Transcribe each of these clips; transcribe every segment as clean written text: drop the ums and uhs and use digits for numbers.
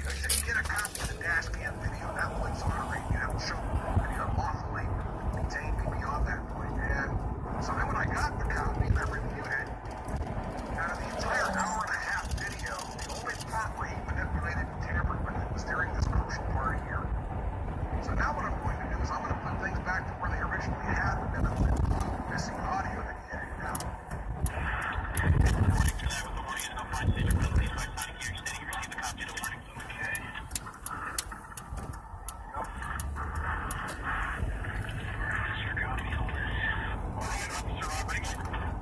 I said, get a copy of the Dashcam video. That will exonerate you. That will show video lawfully detained me beyond that point. And so then when I got the copy and I reviewed it, out of the entire hour and a half video, the only part where he manipulated and tampered with it was during this crucial part here. So now what I'm going to do is I'm going to put things back to where they originally had them and include missing audio that he edited out.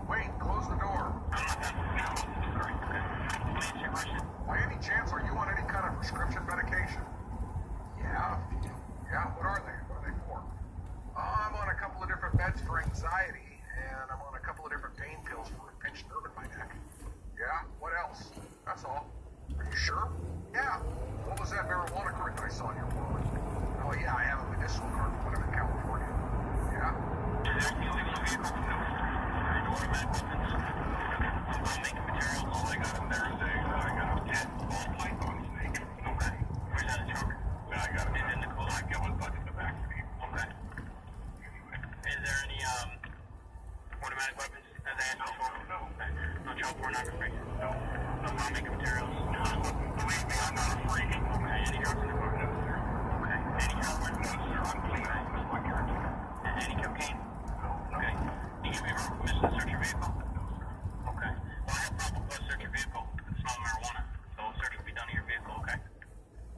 Wait, close the door. By any chance, are you on any kind of prescription medication? Yeah. Yeah, what are they? What are they for? I'm on a couple of different meds for anxiety, and I'm on a couple of different pain pills for a pinched nerve in my neck. Yeah, what else? That's all. Are you sure? Yeah. What was that marijuana card that I saw in your wallet? Oh yeah, I have a medicinal card from when I'm in California. Yeah? Is that the only vehicle? No. I'm making materials. All I got in there is I got a 10 ball python snake. Okay. Where's that in the trunk? Yeah, I got it. It's in the cool. I got one bucket in the back for you. Okay. Is there any automatic weapons that they had before? No. Okay. No child pornography? No. No making materials? No. Believe me, I'm not a freak. Okay. Any drugs in the car? No, sir. Okay. Any heroin? No, sir. I'm clean. That's my character. Any cocaine? No. Okay. Can you give me permission to search your vehicle? No, sir. Okay. Well, I have probable cause to search your vehicle. It's small marijuana. So search will be done in your vehicle, okay?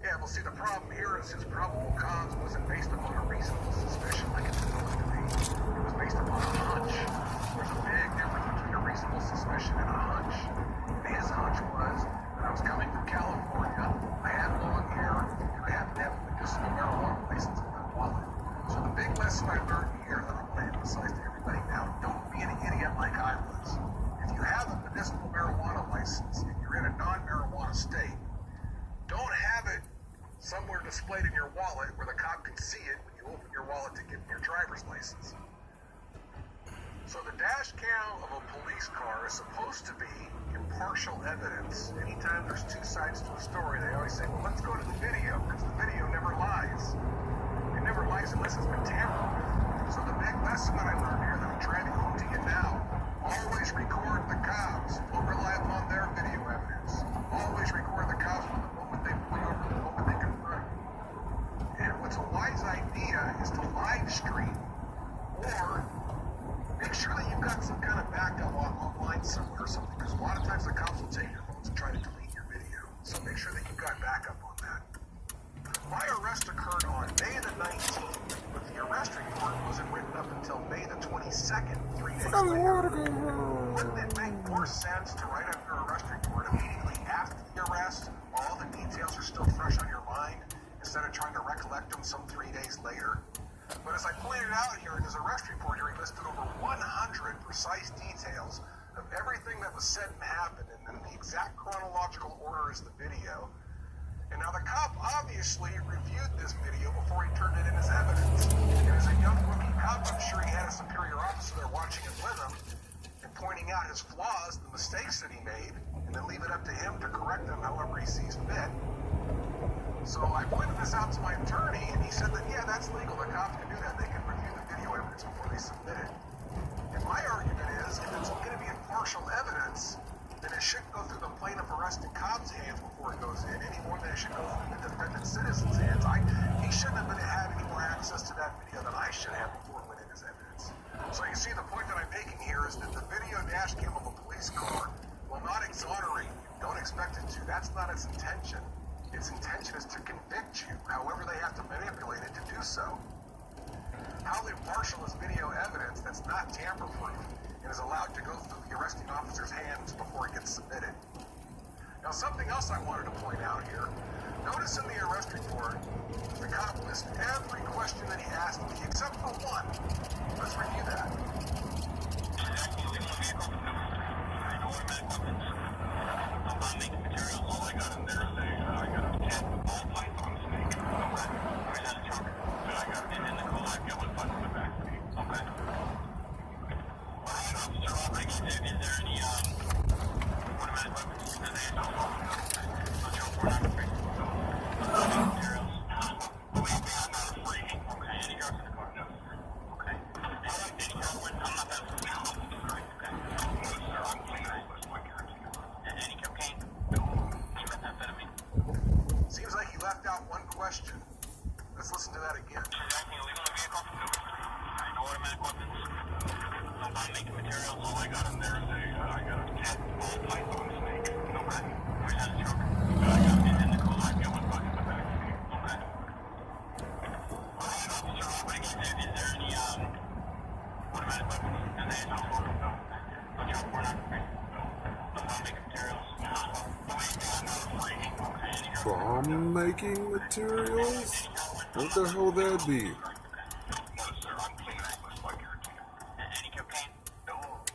Yeah, well, see, the problem here is his probable cause wasn't based upon a reasonable suspicion like it's supposed to be. It was based upon a hunch. There's a big difference between a reasonable suspicion and a hunch. And his hunch was that I was coming from California, I had long hair, and I happened to have a medicinal marijuana license in my wallet. So the big lesson I learned here that I want to emphasize to everybody now, don't be an idiot like I was. If you have a medicinal marijuana license and you're in a non-marijuana state, don't have it somewhere displayed in your wallet where the cop can see it when you open your wallet to get your driver's license. So the dash cam of a police car is supposed to be impartial evidence. Anytime there's two sides to a story, they always say, well, let's go to the video, because the video never lies. It never lies unless it's been tampered with. So the big lesson that I learned here that I'm driving home to you now, always record the cops. Don't rely upon their video evidence. Always record the cops from the moment they pull you over to the moment they confront you. And what's a wise idea is to live stream or make sure that you've got some kind of backup online somewhere or something, because a lot of times the cops will take your phones and try to delete your video. So make sure that you've got backup on that. My arrest occurred on May the 19th, but the arrest report wasn't written up until May the 22nd, 3 days later. Wouldn't it make more sense to write up your arrest report immediately after the arrest, while all the details are still fresh on your mind, instead of trying to recollect them some 3 days later? But as I pointed out here in his arrest report here, he listed over 100 precise details of everything that was said and happened, and in the exact chronological order as the video. And now the cop obviously reviewed this video before he turned it in as evidence. And as a young rookie cop, I'm sure he had a superior officer there watching him with him and pointing out his flaws, the mistakes that he made, and then leave it up to him to correct them however he sees fit. So I pointed this out to my attorney, and he said that, yeah, that's legal. The cops can do that. They can review the video evidence before they submit it. And my argument is, if it's going to be impartial evidence, then it shouldn't go through the plaintiff arresting cop's hands before it goes in, any more than it should go through the defendant citizen's hands. He shouldn't have had any more access to that video than I should have before it went in as evidence. So you see, the point that I'm making here is that the video dash cam of a police car will not exonerate you. Don't expect it to. That's not its intention. Its intention is to convict you, however they have to manipulate it to do so. How impartial is video evidence that's not tamper-proof and is allowed to go through the arresting officer's hands before it gets submitted? Now, something else I wanted to point out here. Notice in the arrest report, the cop lists every question that he asked me, except for one. Let's review that. I'm making materials. All I got in there is I got a 10 ball python snake. Okay. Where's that in the trunk? I got it in the cool. I got one button in the back for you. Okay. Is there any automatic weapons that they had? No child pornography? No. left out one question. Let's listen to that again. Transacting illegal in vehicle? No automatic weapons. No bomb-making materials. All I got in there is I got a cat, ball, python, snake. No red. Where's that truck? I got it in the cooler. I got one bucket in the back seat. No red. Officer, what is there any automatic weapons in the hands? No. No truck, we're not free. No bomb-making materials. Bomb-making materials? What the hell would that be?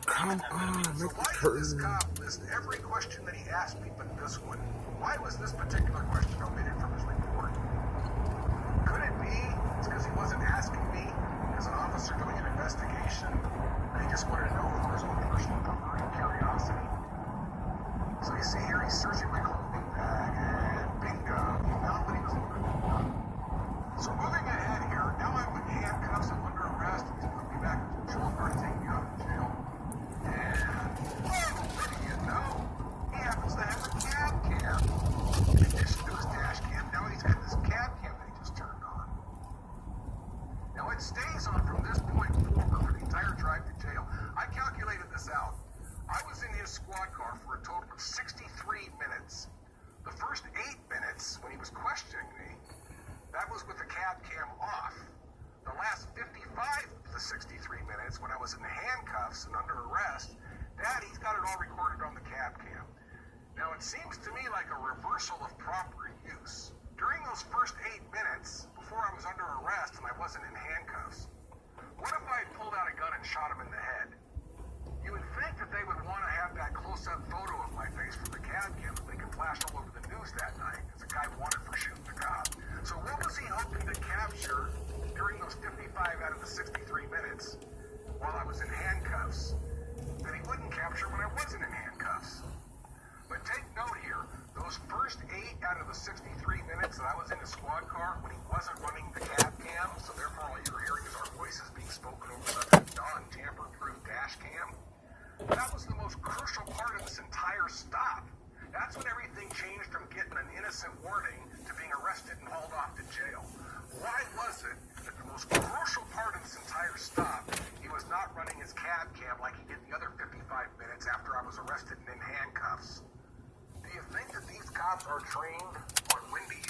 Come on, make the Why did this curtain. cop list every question that he asked me but this one? Why was this particular question omitted from his report? Could it be it's because he wasn't asking me as an officer doing an investigation, and he just wanted to know for his own personal comfort and curiosity? So you see here, he's searching my clothing bag, and bingo, he found what he was looking for. So moving ahead here, now I'm in handcuffs, I'm under arrest, he's put me back into patrol car to take me out of jail. And, what do you know? He happens to have a cab cam. In addition to his dash cam, now he's got this cab cam that he just turned on. Now it stays on from this point forward for the entire drive to jail. I calculated this out. I was in his squad car for a total of 63 minutes. The first 8 minutes, when he was questioning me, that was with the cab cam off. The last 55 of the 63 minutes, when I was in handcuffs and under arrest, he's got it all recorded on the cab cam. Now, it seems to me like a reversal of proper use. During those first 8 minutes, before I was under arrest and I wasn't in handcuffs, what if I pulled out a gun and shot him in the head? You would think that they would want to have that close-up photo of my face from the cab cam that they could flash all over the news that night, as a guy wanted for shooting the cop. So what was he hoping to capture during those 55 out of the 63 minutes while I was in handcuffs that he wouldn't capture when I wasn't in handcuffs? But take note here, those first 8 out of the 63 minutes that I was in the squad car when he wasn't running the cab cam, so therefore all you're hearing is our voices being spoken over the non-tamper-proof dash cam, that was the most crucial part of this entire stop. That's when everything changed from getting an innocent warning to being arrested and hauled off to jail. Why was it that the most crucial part of this entire stop, he was not running his cab cam like he did the other 55 minutes after I was arrested and in handcuffs? Do you think that these cops are trained on windy